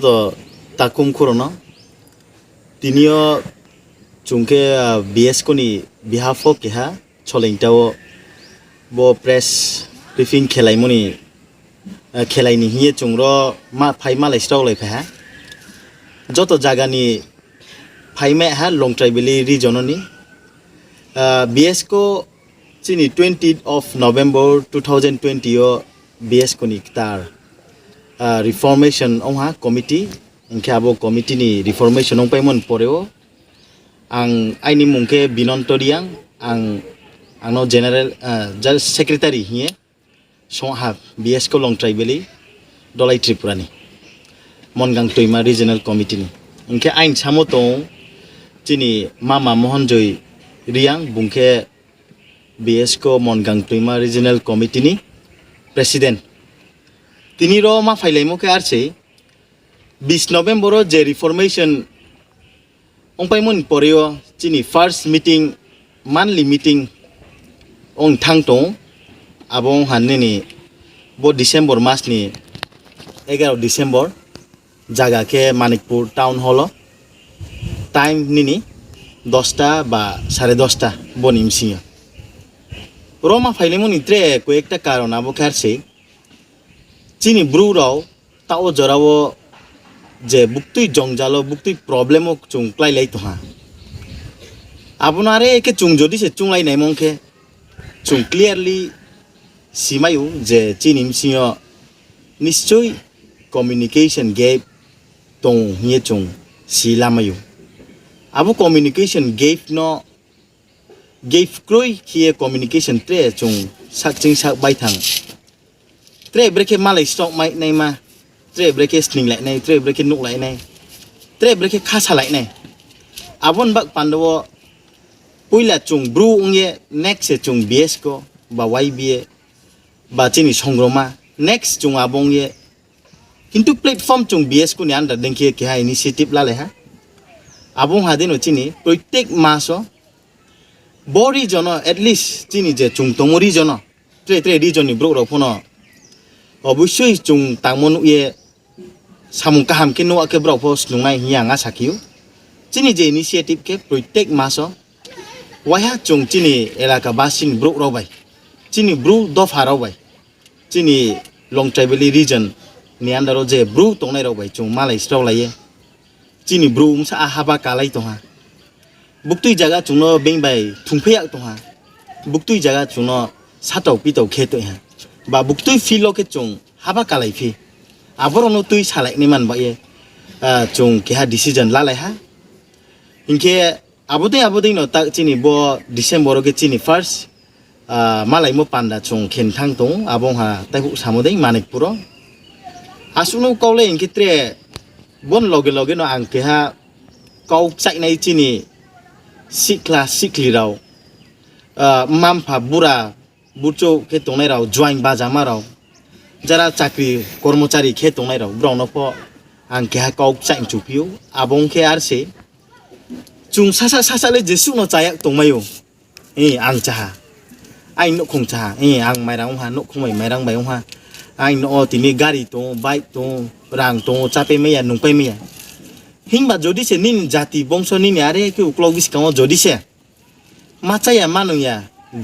তো takum khorono tinio chungke BS koni behalf of keha cholingtao bo press briefing khelai moni khelai ni hiye chungro ma phai ma laistau lai pha joto jagani phai me ha long tribally region ni BS ko chini 20th of November 2020 yo BS koni tar reformation ongha committee engke abo committee ni reformation ong paimon poreo ang aini mungke binontoriang angno general just secretary hiye soha BS ko long tribally dolai tripura ni mongang toima regional committee ni engke ain samoto chini mama mohanjoy riang bungke BS ko mongang toima regional committee ni president তিনি র মা ফাইলাই মুখে আরছে 20 November যে reformation অংপাইমন পরেও চিনি first meeting মানলি meeting অং থাংতো আবং হাননি বো December Masoni 11 December জায়গাকে Manikpur town hall time নিনি 10টা বা 10:30 বনিমসিয়া রমা ফাইলাইমন ইত্রে কয়েকটা কারণ আবো খারছে chini bru rao tao jorao je buktui jongjalo buktui problem ok chung klai lai to ha abunare ke chung jodi se chung lai nai mongke chung clearly simayu je chinim sinyo nischoi communication gap tong hie chung silamayu abu communication gap no gap kroi hie communication tre chung sakching sak bai thang tre breke malai stock mai nei ma tre breke sling lại nei tre breke nuk lại nei tre breke khasa lại nei abon bak pandawo puila chung bru ungye next se chung BS ko ba YBA ba chini songroma next chung abong ye kintu platform chung BS ko ni under denke ke ha initiative la le ha abong hadino chini protek maso bori jono at least chini je chung tomori jono tre region ni bro ro phono অবশ্যই চুং তামন ইয়ে সামুং কাহাম কে নোয়া কে ব্রফ স্নুংনাই হিয়াঙা সাকিউ চিনি যে initiative কে প্রত্যেক মাস ওয়াইহা চুং চিনি এলাকা বাসিন Brooke রবাই চিনি Bru দফা রবাই চিনি লং ট্রাইবেলি রিজন नि आन्दारो जे ब्रु तंनाय रबाय चुं मालाय स्ट्राव लाये चिनि ब्रु उमसा हाबा कालाय तंहा बुक्तुय जागा चुंनो बेंबाय थुंफेयाक तंहा बुक्तुय जागा चुंनो साताव पिताव खेतय हा ba buktui filo ke chung haba kalai phi aborono tui salai ni man ba ye chung ke ha decision la lai ha inke abodei no ta chini bo december ke chini first malai mo panda chung khen thang tong abong ha tai hu samodei manikpuro asuno kaule inke tre bon loge no ang ke ha kau sai nai chini sikla sikli rao mampa bura বুচো কে তংনাই রাও join বাজামা রাও যারা চাকরি কর্মচারী খে তংনাই রাও ব্রনপ আং কেহা cock chime চুপিও আবং খে আরসে চুং সাসালে যেসু ন চায়াক তংমায়ো আং চাহা I ন খং চাহা আং মাইরাং হা ন খমাই মাইরাং বায়ং হা আই ন তিনি গাড়ি তো বাইক তো রাং তো চাপে মেয়া নুংপাই মেয়া হিংবা যদি সে নিন জাতি বংশ নিন আরে কে উক্লগ বিসকাও যদি সে মাচায়া মানুয়া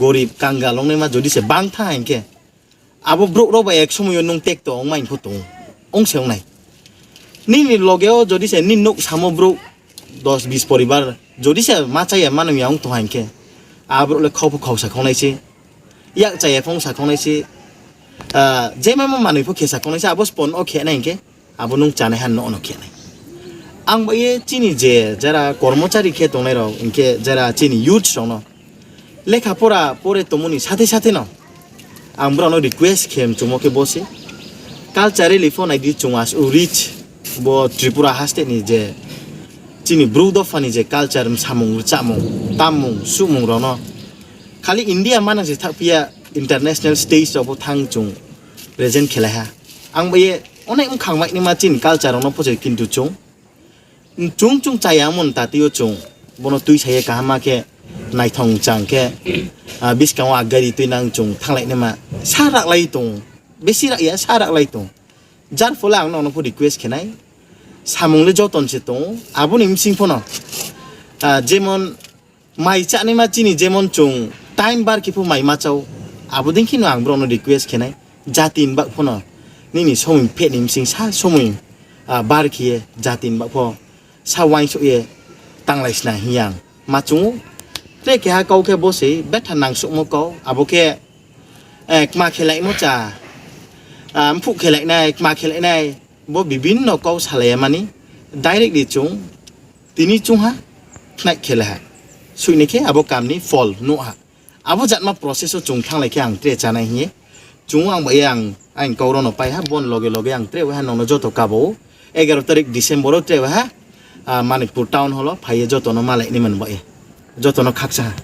গরিব কাঙ্গালং নে মা যদি সে বাং থা ইনকে আবো ব্রুক রবা এক সময় নং টেক তো অং মাইন ফটো অং সেও নাই নিনি লগেও যদি সে নিন নক সামো ব্রুক 10-20 পরিবার যদি সে মাচায়া মানুয়া অং তো হাইনকে আবো লে খাও খাওসা খনাইছে ইয়াক চায়া ফংসা খনাইছে যে মামা মানুই ফো খেসা খনাইছে আবো স্পন ও খে নাইকে আবো নং চানে হান ন খে নাই আং বায়ে চিনি যে যারা কর্মচারী খে তংনাই রাও ইনকে যারা চিনি ইউথ সনো লেখা পড়া পড়ে তমনি সাথে সাথে না আমরা নো রিকোয়েস্ট খেম চুমকে বসে কালচারালি ফোন আইডি চুমাস ও রিচ ব ত্রিপুরা হাস্তে নি যে চিনি ব্রু দফানি যে কালচার সামুং চামুং তামুং সুমুং রন খালি ইন্ডিয়া মানা যে থাপিয়া international stage of Thang চুং present খেলাহা আং বায়ে অনেক খাংমাই নি মা চিন কালচার অন পজে কিন্তু চুং চুং চুং চায়ামন তাতিও চুং বনো তুই ছায়ে কাহামাকে naithong changke biskang agari tuinang chung thanglai nema sarak lai tong besi rak ya sarak lai tong jar folang no no request khenai samung le joton se tong aboni msing phono jemon mai chani ma chini jemon chung time bar kipu mai ma chau abodin kino ang brono request khenai jatin ba phono nini soming phe nim sing sa soming bar khiye jatin ba pho sa wai so ye tanglai sna hiang ma chung tre ke ha kau ke bo se bet hanang su mo ko aboke ma khelai mo cha phu khelai nai ma khelai nai bo bibin no kau sale mani direct di chung tini chung ha nai khela ha sui ne ke abo kam ni fall no ha abo jat ma process o chung thang lai ke ang tre cha nai hi chung ang ba yang anh kau ron pai ha bon loge loge ang tre ha no no joto ka bo 11 tarik December tre ha Manipur town holo phai joto no malai ni man ba joto no khaksa